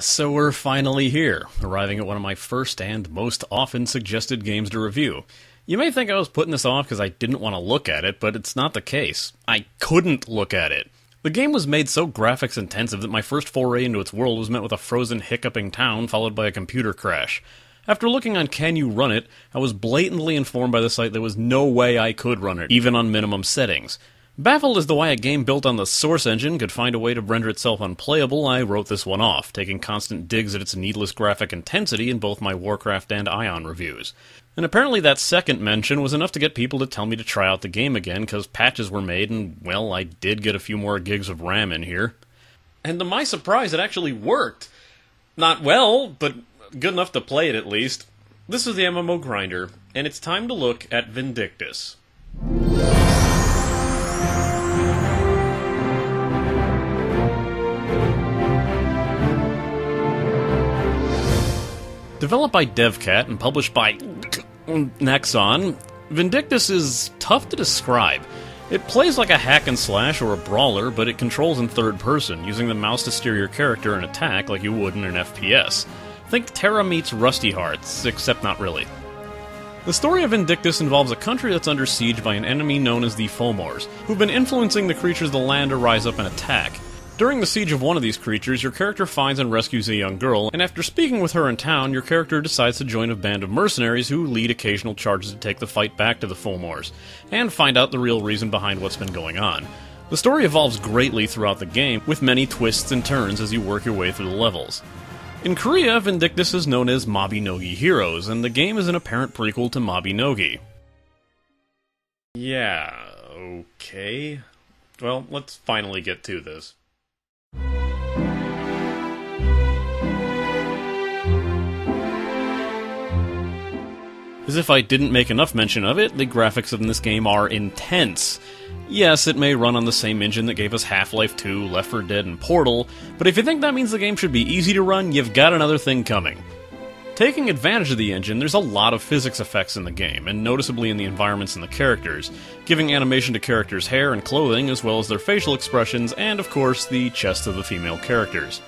So we're finally here, arriving at one of my first and most often suggested games to review. You may think I was putting this off because I didn't want to look at it, but it's not the case. I couldn't look at it. The game was made so graphics intensive that my first foray into its world was met with a frozen, hiccuping town followed by a computer crash. After looking on Can You Run It, I was blatantly informed by the site there was no way I could run it, even on minimum settings. Baffled as to why a game built on the Source engine could find a way to render itself unplayable, I wrote this one off, taking constant digs at its needless graphic intensity in both my Warcraft and Ion reviews. And apparently that second mention was enough to get people to tell me to try out the game again, because patches were made, and, well, I did get a few more gigs of RAM in here. And to my surprise, it actually worked. Not well, but good enough to play it at least. This is the MMO Grinder, and it's time to look at Vindictus. Developed by DevCat and published by Nexon, Vindictus is tough to describe. It plays like a hack and slash or a brawler, but it controls in third person, using the mouse to steer your character and attack like you would in an FPS. Think Terra meets Rusty Hearts, except not really. The story of Vindictus involves a country that's under siege by an enemy known as the Fomors, who've been influencing the creatures of the land to rise up and attack. During the siege of one of these creatures, your character finds and rescues a young girl, and after speaking with her in town, your character decides to join a band of mercenaries who lead occasional charges to take the fight back to the Fomors, and find out the real reason behind what's been going on. The story evolves greatly throughout the game, with many twists and turns as you work your way through the levels. In Korea, Vindictus is known as Mabinogi Heroes, and the game is an apparent prequel to Mabinogi. Yeah, okay. Well, let's finally get to this. As if I didn't make enough mention of it, the graphics in this game are intense. Yes, it may run on the same engine that gave us Half-Life 2, Left 4 Dead, and Portal, but if you think that means the game should be easy to run, you've got another thing coming. Taking advantage of the engine, there's a lot of physics effects in the game, and noticeably in the environments and the characters, giving animation to characters' hair and clothing, as well as their facial expressions, and of course, the chests of the female characters.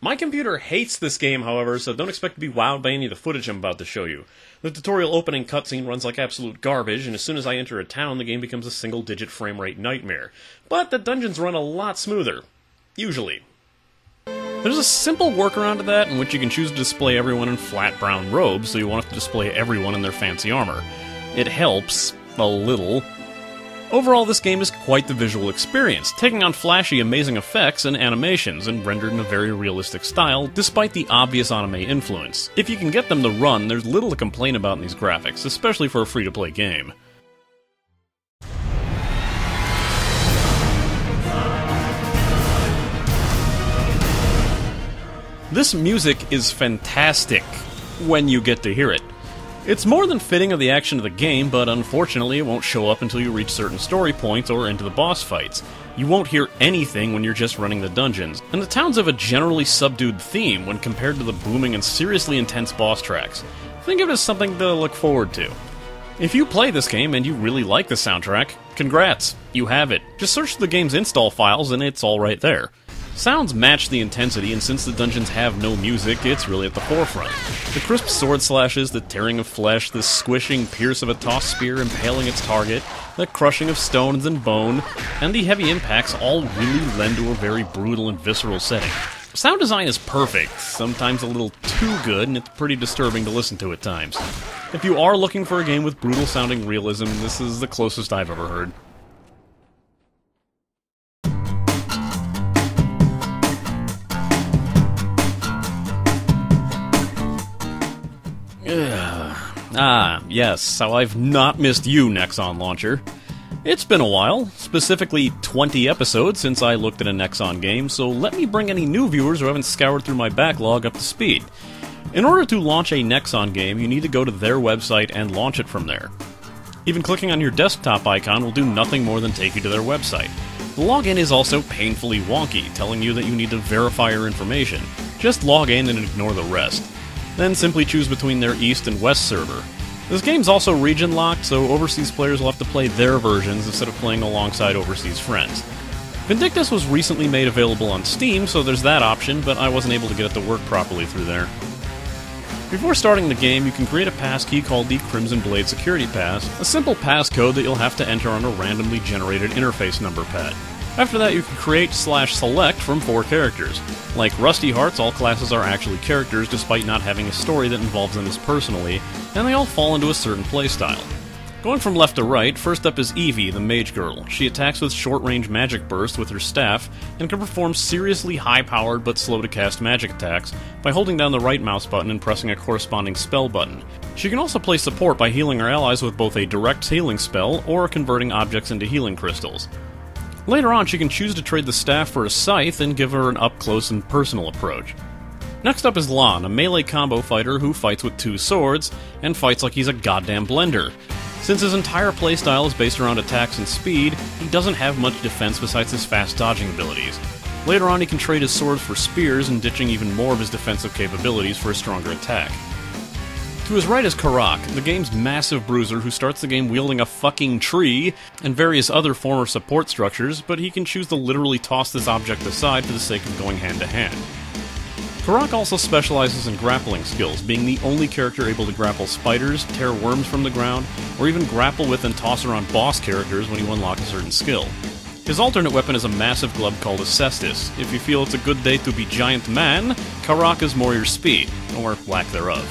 My computer hates this game, however, so don't expect to be wowed by any of the footage I'm about to show you. The tutorial opening cutscene runs like absolute garbage, and as soon as I enter a town, the game becomes a single-digit frame rate nightmare. But the dungeons run a lot smoother. Usually. There's a simple workaround to that, in which you can choose to display everyone in flat brown robes, so you won't have to display everyone in their fancy armor. It helps. A little. Overall, this game is quite the visual experience, taking on flashy, amazing effects and animations, and rendered in a very realistic style, despite the obvious anime influence. If you can get them to run, there's little to complain about in these graphics, especially for a free-to-play game. This music is fantastic, when you get to hear it. It's more than fitting of the action of the game, but unfortunately it won't show up until you reach certain story points or into the boss fights. You won't hear anything when you're just running the dungeons, and the towns have a generally subdued theme when compared to the booming and seriously intense boss tracks. Think of it as something to look forward to. If you play this game and you really like the soundtrack, congrats, you have it. Just search the game's install files and it's all right there. Sounds match the intensity, and since the dungeons have no music, it's really at the forefront. The crisp sword slashes, the tearing of flesh, the squishing pierce of a tossed spear impaling its target, the crushing of stones and bone, and the heavy impacts all really lend to a very brutal and visceral setting. Sound design is perfect, sometimes a little too good, and it's pretty disturbing to listen to at times. If you are looking for a game with brutal-sounding realism, this is the closest I've ever heard. Yes, so I've not missed you, Nexon Launcher. It's been a while, specifically 20 episodes since I looked at a Nexon game, so let me bring any new viewers who haven't scoured through my backlog up to speed. In order to launch a Nexon game, you need to go to their website and launch it from there. Even clicking on your desktop icon will do nothing more than take you to their website. The login is also painfully wonky, telling you that you need to verify your information. Just log in and ignore the rest. Then simply choose between their East and West server. This game's also region-locked, so overseas players will have to play their versions instead of playing alongside overseas friends. Vindictus was recently made available on Steam, so there's that option, but I wasn't able to get it to work properly through there. Before starting the game, you can create a passkey called the Crimson Blade Security Pass, a simple passcode that you'll have to enter on a randomly generated interface number pad. After that, you can create/select from 4 characters. Like Rusty Hearts, all classes are actually characters despite not having a story that involves them as personally, and they all fall into a certain playstyle. Going from left to right, first up is Evie, the mage girl. She attacks with short-range magic burst with her staff, and can perform seriously high-powered but slow-to-cast magic attacks by holding down the right mouse button and pressing a corresponding spell button. She can also play support by healing her allies with both a direct healing spell or converting objects into healing crystals. Later on, she can choose to trade the staff for a scythe and give her an up-close and personal approach. Next up is Lon, a melee combo fighter who fights with 2 swords, and fights like he's a goddamn blender. Since his entire playstyle is based around attacks and speed, he doesn't have much defense besides his fast dodging abilities. Later on, he can trade his swords for spears and ditching even more of his defensive capabilities for a stronger attack. To his right is Karak, the game's massive bruiser who starts the game wielding a fucking tree and various other former support structures, but he can choose to literally toss this object aside for the sake of going hand to hand. Karak also specializes in grappling skills, being the only character able to grapple spiders, tear worms from the ground, or even grapple with and toss around boss characters when you unlock a certain skill. His alternate weapon is a massive glove called a cestus. If you feel it's a good day to be giant man, Karak is more your speed, or lack thereof.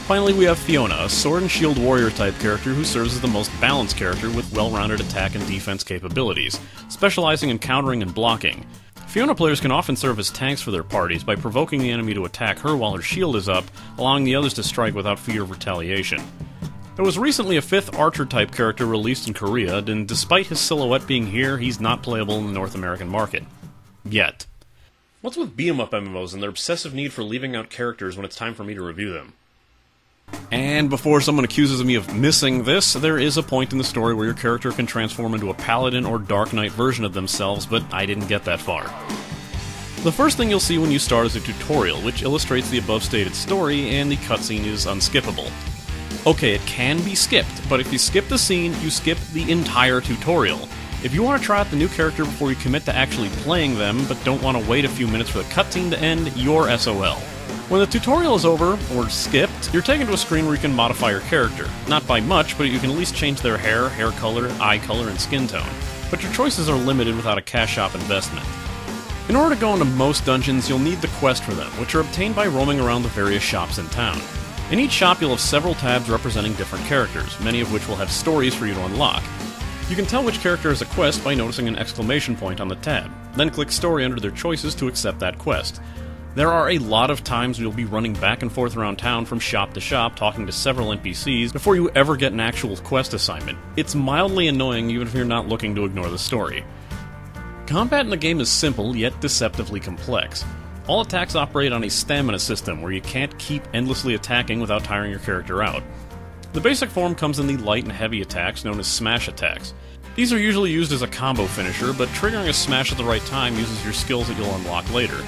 Finally, we have Fiona, a sword and shield warrior type character who serves as the most balanced character with well-rounded attack and defense capabilities, specializing in countering and blocking. Fiona players can often serve as tanks for their parties by provoking the enemy to attack her while her shield is up, allowing the others to strike without fear of retaliation. There was recently a 5th archer-type character released in Korea, and despite his silhouette being here, he's not playable in the North American market. Yet. What's with beat-em-up MMOs and their obsessive need for leaving out characters when it's time for me to review them? And before someone accuses me of missing this, there is a point in the story where your character can transform into a paladin or dark knight version of themselves, but I didn't get that far. The first thing you'll see when you start is a tutorial, which illustrates the above-stated story, and the cutscene is unskippable. Okay, it can be skipped, but if you skip the scene, you skip the entire tutorial. If you want to try out the new character before you commit to actually playing them, but don't want to wait a few minutes for the cutscene to end, you're SOL. When the tutorial is over, or skipped, you're taken to a screen where you can modify your character. Not by much, but you can at least change their hair, hair color, eye color, and skin tone. But your choices are limited without a cash shop investment. In order to go into most dungeons, you'll need the quest for them, which are obtained by roaming around the various shops in town. In each shop, you'll have several tabs representing different characters, many of which will have stories for you to unlock. You can tell which character is a quest by noticing an exclamation point on the tab, then click Story under their choices to accept that quest. There are a lot of times you'll be running back and forth around town from shop to shop talking to several NPCs before you ever get an actual quest assignment. It's mildly annoying even if you're not looking to ignore the story. Combat in the game is simple, yet deceptively complex. All attacks operate on a stamina system where you can't keep endlessly attacking without tiring your character out. The basic form comes in the light and heavy attacks known as smash attacks. These are usually used as a combo finisher, but triggering a smash at the right time uses your skills that you'll unlock later.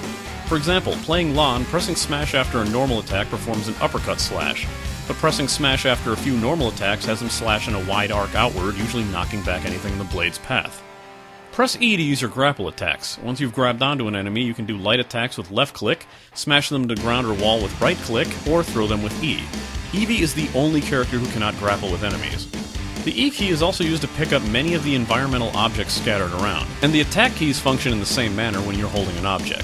For example, playing Lon, pressing smash after a normal attack performs an uppercut slash, but pressing smash after a few normal attacks has him slash in a wide arc outward, usually knocking back anything in the blade's path. Press E to use your grapple attacks. Once you've grabbed onto an enemy, you can do light attacks with left click, smash them to ground or wall with right click, or throw them with E. Eevee is the only character who cannot grapple with enemies. The E key is also used to pick up many of the environmental objects scattered around, and the attack keys function in the same manner when you're holding an object.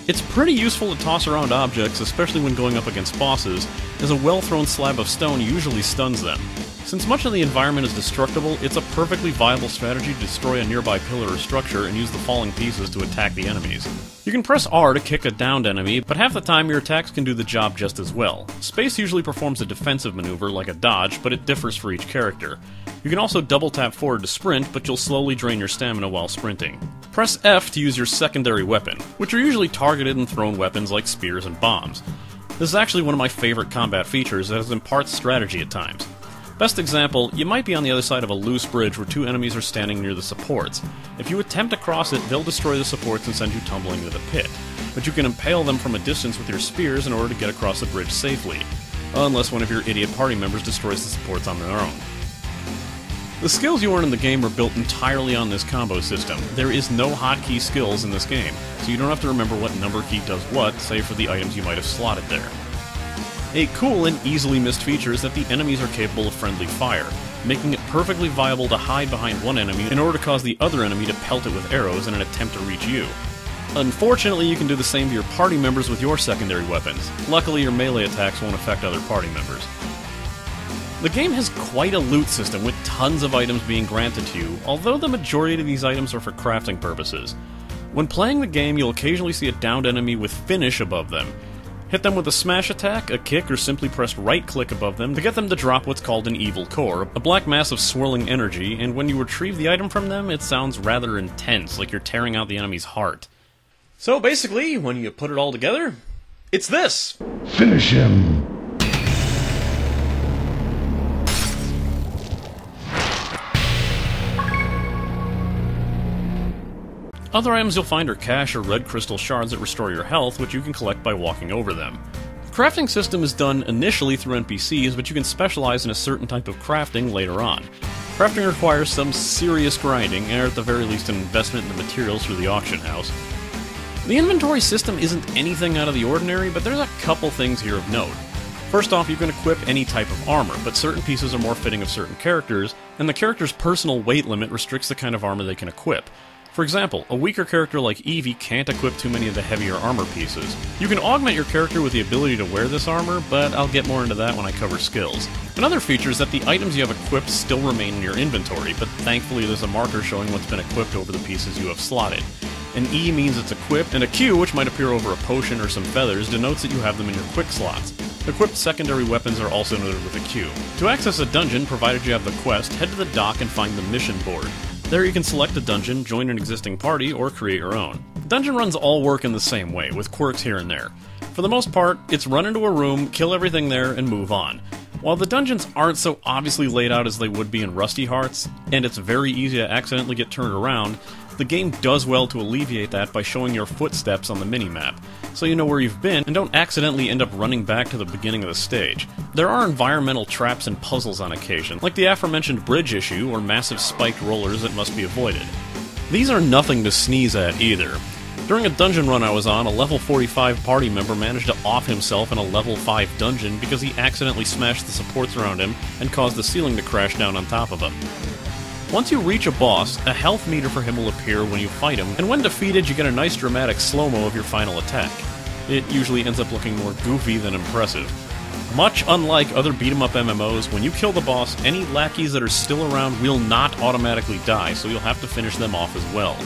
It's pretty useful to toss around objects, especially when going up against bosses, as a well-thrown slab of stone usually stuns them. Since much of the environment is destructible, it's a perfectly viable strategy to destroy a nearby pillar or structure and use the falling pieces to attack the enemies. You can press R to kick a downed enemy, but half the time your attacks can do the job just as well. Space usually performs a defensive maneuver like a dodge, but it differs for each character. You can also double tap forward to sprint, but you'll slowly drain your stamina while sprinting. Press F to use your secondary weapon, which are usually targeted and thrown weapons like spears and bombs. This is actually one of my favorite combat features as it imparts strategy at times. Best example, you might be on the other side of a loose bridge where two enemies are standing near the supports. If you attempt to cross it, they'll destroy the supports and send you tumbling into the pit. But you can impale them from a distance with your spears in order to get across the bridge safely. Unless one of your idiot party members destroys the supports on their own. The skills you earn in the game are built entirely on this combo system. There is no hotkey skills in this game, so you don't have to remember what number key does what, save for the items you might have slotted there. A cool and easily missed feature is that the enemies are capable of friendly fire, making it perfectly viable to hide behind one enemy in order to cause the other enemy to pelt it with arrows in an attempt to reach you. Unfortunately, you can do the same to your party members with your secondary weapons. Luckily, your melee attacks won't affect other party members. The game has quite a loot system, with tons of items being granted to you, although the majority of these items are for crafting purposes. When playing the game, you'll occasionally see a downed enemy with finish above them. Hit them with a smash attack, a kick, or simply press right-click above them to get them to drop what's called an evil core, a black mass of swirling energy, and when you retrieve the item from them, it sounds rather intense, like you're tearing out the enemy's heart. So basically, when you put it all together, it's this! Finish him! Other items you'll find are cash or red crystal shards that restore your health, which you can collect by walking over them. The crafting system is done initially through NPCs, but you can specialize in a certain type of crafting later on. Crafting requires some serious grinding, and at the very least an investment in the materials through the auction house. The inventory system isn't anything out of the ordinary, but there's a couple things here of note. First off, you can equip any type of armor, but certain pieces are more fitting of certain characters, and the character's personal weight limit restricts the kind of armor they can equip. For example, a weaker character like Eevee can't equip too many of the heavier armor pieces. You can augment your character with the ability to wear this armor, but I'll get more into that when I cover skills. Another feature is that the items you have equipped still remain in your inventory, but thankfully there's a marker showing what's been equipped over the pieces you have slotted. An E means it's equipped, and a Q, which might appear over a potion or some feathers, denotes that you have them in your quick slots. Equipped secondary weapons are also noted with a Q. To access a dungeon, provided you have the quest, head to the dock and find the mission board. There you can select a dungeon, join an existing party, or create your own. Dungeon runs all work in the same way, with quirks here and there. For the most part, it's run into a room, kill everything there, and move on. While the dungeons aren't so obviously laid out as they would be in Rusty Hearts, and it's very easy to accidentally get turned around, the game does well to alleviate that by showing your footsteps on the minimap, so you know where you've been and don't accidentally end up running back to the beginning of the stage. There are environmental traps and puzzles on occasion, like the aforementioned bridge issue or massive spiked rollers that must be avoided. These are nothing to sneeze at either. During a dungeon run I was on, a level 45 party member managed to off himself in a level 5 dungeon because he accidentally smashed the supports around him and caused the ceiling to crash down on top of him. Once you reach a boss, a health meter for him will appear when you fight him, and when defeated you get a nice dramatic slow-mo of your final attack. It usually ends up looking more goofy than impressive. Much unlike other beat-em-up MMOs, when you kill the boss, any lackeys that are still around will not automatically die, so you'll have to finish them off as well.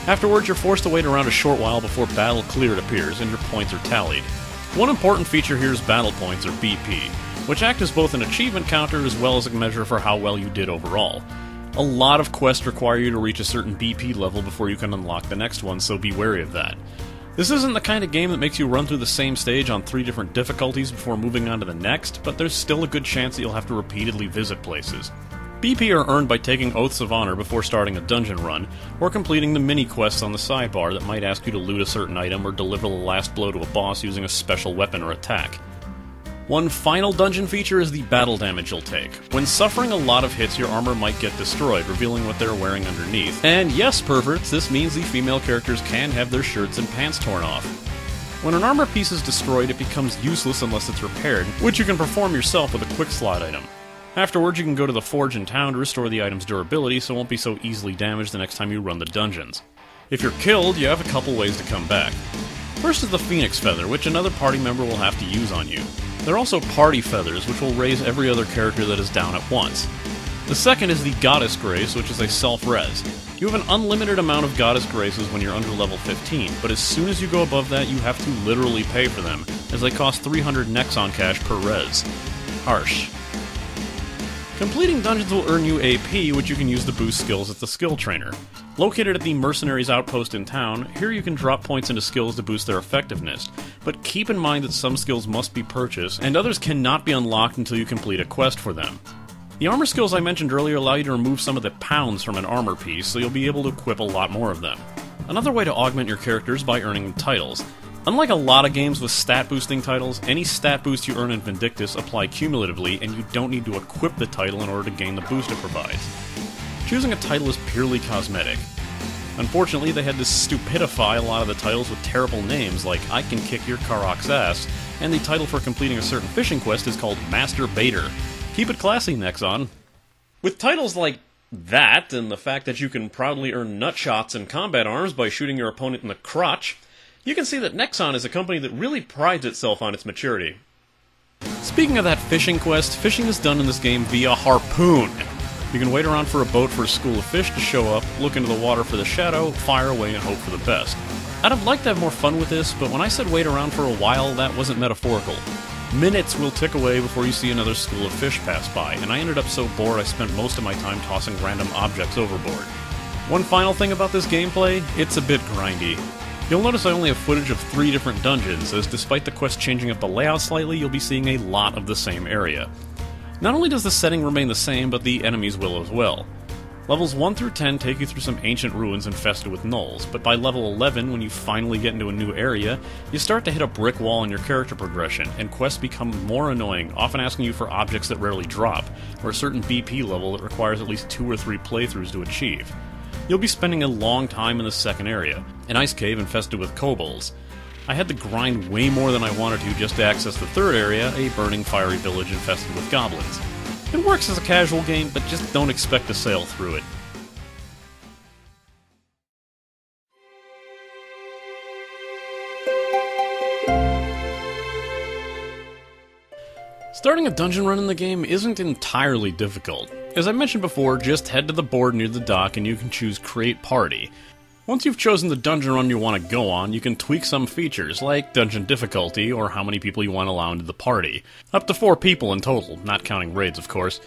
Afterwards, you're forced to wait around a short while before Battle Cleared appears, and your points are tallied. One important feature here is battle points, or BP, which act as both an achievement counter as well as a measure for how well you did overall. A lot of quests require you to reach a certain BP level before you can unlock the next one, so be wary of that. This isn't the kind of game that makes you run through the same stage on 3 different difficulties before moving on to the next, but there's still a good chance that you'll have to repeatedly visit places. BP are earned by taking Oaths of Honor before starting a dungeon run, or completing the mini-quests on the sidebar that might ask you to loot a certain item or deliver the last blow to a boss using a special weapon or attack. One final dungeon feature is the battle damage you'll take. When suffering a lot of hits, your armor might get destroyed, revealing what they're wearing underneath. And yes, perverts, this means the female characters can have their shirts and pants torn off. When an armor piece is destroyed, it becomes useless unless it's repaired, which you can perform yourself with a quick slot item. Afterwards, you can go to the forge in town to restore the item's durability so it won't be so easily damaged the next time you run the dungeons. If you're killed, you have a couple ways to come back. First is the Phoenix Feather, which another party member will have to use on you. There are also Party Feathers, which will raise every other character that is down at once. The second is the Goddess Grace, which is a self-res. You have an unlimited amount of Goddess Graces when you're under level 15, but as soon as you go above that, you have to literally pay for them, as they cost 300 Nexon cash per res. Harsh. Completing dungeons will earn you AP, which you can use to boost skills at the skill trainer. Located at the Mercenaries Outpost in town, here you can drop points into skills to boost their effectiveness, but keep in mind that some skills must be purchased, and others cannot be unlocked until you complete a quest for them. The armor skills I mentioned earlier allow you to remove some of the pounds from an armor piece, so you'll be able to equip a lot more of them. Another way to augment your character is by earning titles. Unlike a lot of games with stat boosting titles, any stat boost you earn in Vindictus apply cumulatively, and you don't need to equip the title in order to gain the boost it provides. Choosing a title is purely cosmetic. Unfortunately, they had to stupidify a lot of the titles with terrible names like I Can Kick Your Karok's Ass, and the title for completing a certain fishing quest is called Master Baiter. Keep it classy, Nexon. With titles like that, and the fact that you can proudly earn nutshots and combat arms by shooting your opponent in the crotch, you can see that Nexon is a company that really prides itself on its maturity. Speaking of that fishing quest, fishing is done in this game via harpoon. You can wait around for a boat for a school of fish to show up, look into the water for the shadow, fire away, and hope for the best. I'd have liked to have more fun with this, but when I said wait around for a while, that wasn't metaphorical. Minutes will tick away before you see another school of fish pass by, and I ended up so bored I spent most of my time tossing random objects overboard. One final thing about this gameplay, it's a bit grindy. You'll notice I only have footage of 3 different dungeons, as despite the quest changing up the layout slightly, you'll be seeing a lot of the same area. Not only does the setting remain the same, but the enemies will as well. Levels 1 through 10 take you through some ancient ruins infested with gnolls, but by level 11, when you finally get into a new area, you start to hit a brick wall in your character progression, and quests become more annoying, often asking you for objects that rarely drop, or a certain BP level that requires at least 2 or 3 playthroughs to achieve. You'll be spending a long time in the second area, an ice cave infested with kobolds. I had to grind way more than I wanted to just to access the third area, a burning fiery village infested with goblins. It works as a casual game, but just don't expect to sail through it. Starting a dungeon run in the game isn't entirely difficult. As I mentioned before, just head to the board near the dock and you can choose Create Party. Once you've chosen the dungeon run you want to go on, you can tweak some features, like dungeon difficulty or how many people you want to allow into the party. Up to 4 people in total, not counting raids, of course.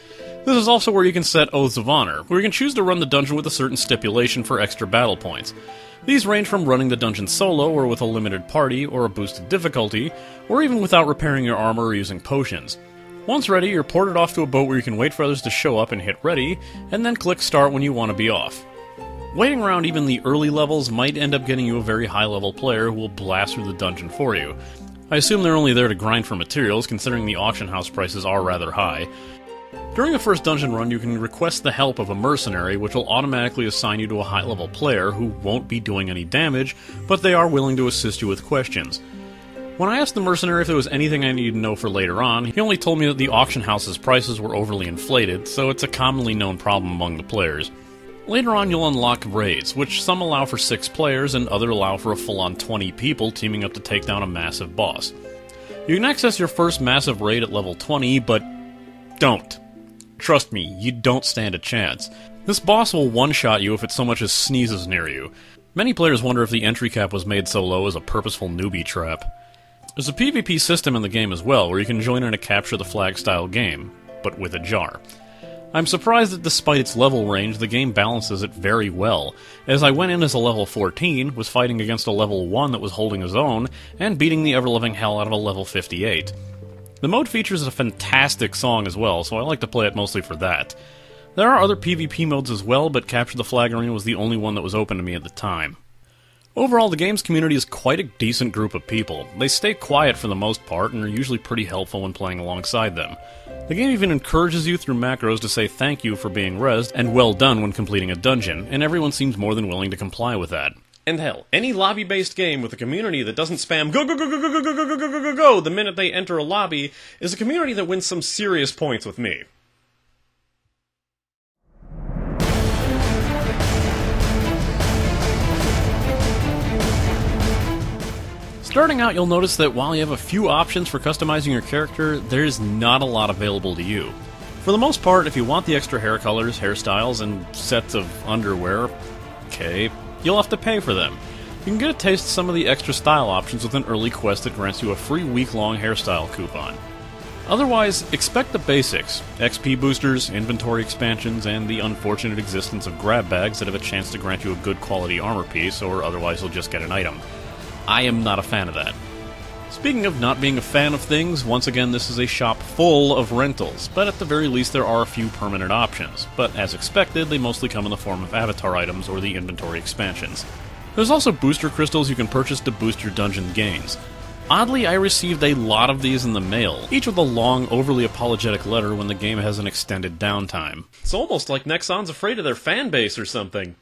This is also where you can set Oaths of Honor, where you can choose to run the dungeon with a certain stipulation for extra battle points. These range from running the dungeon solo, or with a limited party, or a boosted difficulty, or even without repairing your armor or using potions. Once ready, you're ported off to a boat where you can wait for others to show up and hit ready, and then click start when you want to be off. Waiting around even the early levels might end up getting you a very high-level player who will blast through the dungeon for you. I assume they're only there to grind for materials, considering the auction house prices are rather high. During the first dungeon run, you can request the help of a mercenary, which will automatically assign you to a high-level player who won't be doing any damage, but they are willing to assist you with questions. When I asked the mercenary if there was anything I needed to know for later on, he only told me that the auction house's prices were overly inflated, so it's a commonly known problem among the players. Later on, you'll unlock raids, which some allow for 6 players and others allow for a full-on 20 people teaming up to take down a massive boss. You can access your first massive raid at level 20, but don't. Trust me, you don't stand a chance. This boss will one-shot you if it so much as sneezes near you. Many players wonder if the entry cap was made so low as a purposeful newbie trap. There's a PvP system in the game as well, where you can join in a capture-the-flag style game, but with a jar. I'm surprised that despite its level range, the game balances it very well, as I went in as a level 14, was fighting against a level 1 that was holding his own, and beating the ever-loving hell out of a level 58. The mode features a fantastic song as well, so I like to play it mostly for that. There are other PvP modes as well, but Capture the Flag Arena was the only one that was open to me at the time. Overall, the game's community is quite a decent group of people. They stay quiet for the most part, and are usually pretty helpful when playing alongside them. The game even encourages you through macros to say thank you for being rezzed, and well done when completing a dungeon, and everyone seems more than willing to comply with that. And hell, any lobby-based game with a community that doesn't spam go go go go go go go go go go go go the minute they enter a lobby is a community that wins some serious points with me. Starting out, you'll notice that while you have a few options for customizing your character, there's not a lot available to you. For the most part, if you want the extra hair colors, hairstyles, and sets of underwear, okay, you'll have to pay for them. You can get a taste of some of the extra style options with an early quest that grants you a free week-long hairstyle coupon. Otherwise, expect the basics: XP boosters, inventory expansions, and the unfortunate existence of grab bags that have a chance to grant you a good quality armor piece, or otherwise you'll just get an item. I am not a fan of that. Speaking of not being a fan of things, once again this is a shop full of rentals, but at the very least there are a few permanent options, but as expected they mostly come in the form of avatar items or the inventory expansions. There's also booster crystals you can purchase to boost your dungeon gains. Oddly, I received a lot of these in the mail, each with a long, overly apologetic letter when the game has an extended downtime. It's almost like Nexon's afraid of their fanbase or something.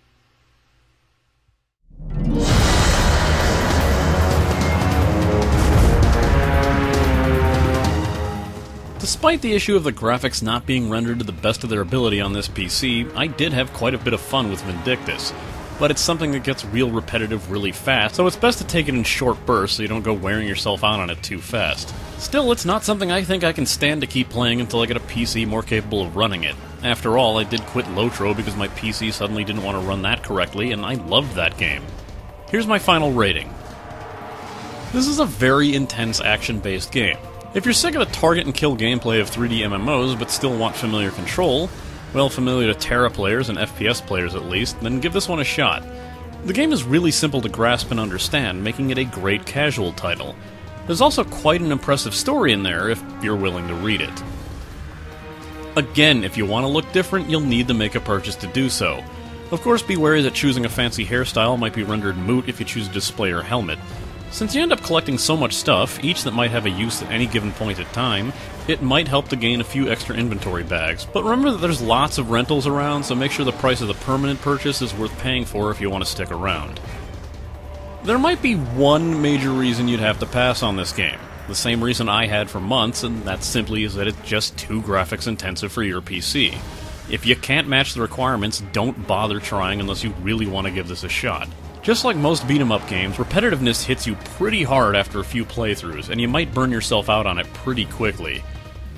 Despite the issue of the graphics not being rendered to the best of their ability on this PC, I did have quite a bit of fun with Vindictus. But it's something that gets real repetitive really fast, so it's best to take it in short bursts so you don't go wearing yourself out on it too fast. Still, it's not something I think I can stand to keep playing until I get a PC more capable of running it. After all, I did quit Lotro because my PC suddenly didn't want to run that correctly, and I loved that game. Here's my final rating. This is a very intense action-based game. If you're sick of the target and kill gameplay of 3D MMOs but still want familiar control, well, familiar to Terra players and FPS players at least, then give this one a shot. The game is really simple to grasp and understand, making it a great casual title. There's also quite an impressive story in there if you're willing to read it. Again, if you want to look different, you'll need to make a purchase to do so. Of course, be wary that choosing a fancy hairstyle might be rendered moot if you choose to display your helmet. Since you end up collecting so much stuff, each that might have a use at any given point in time, it might help to gain a few extra inventory bags. But remember that there's lots of rentals around, so make sure the price of the permanent purchase is worth paying for if you want to stick around. There might be one major reason you'd have to pass on this game. The same reason I had for months, and that simply is that it's just too graphics intensive for your PC. If you can't match the requirements, don't bother trying unless you really want to give this a shot. Just like most beat-em-up games, repetitiveness hits you pretty hard after a few playthroughs, and you might burn yourself out on it pretty quickly.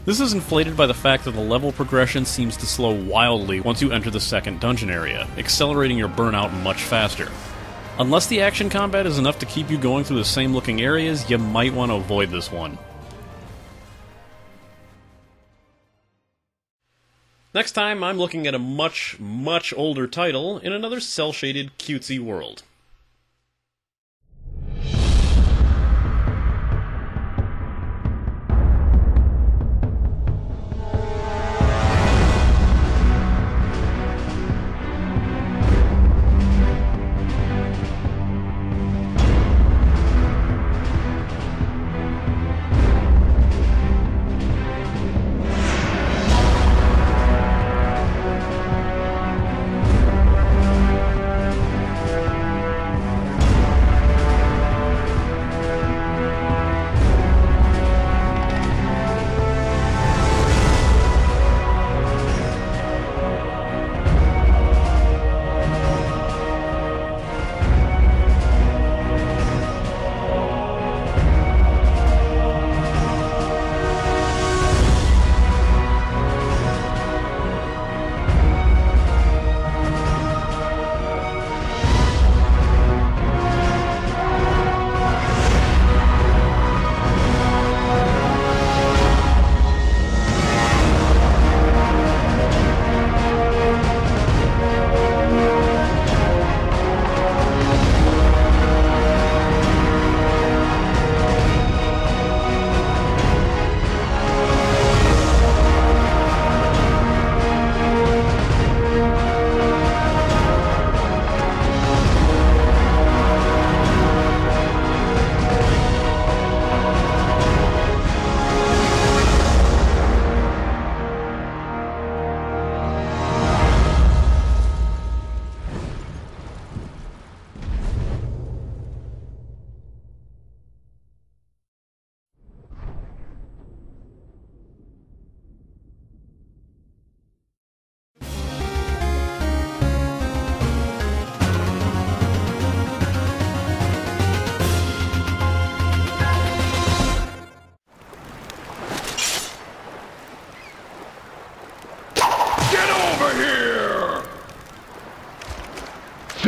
This is inflated by the fact that the level progression seems to slow wildly once you enter the second dungeon area, accelerating your burnout much faster. Unless the action combat is enough to keep you going through the same looking areas, you might want to avoid this one. Next time, I'm looking at a much older title in another cel-shaded cutesy world.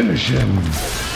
Finish him!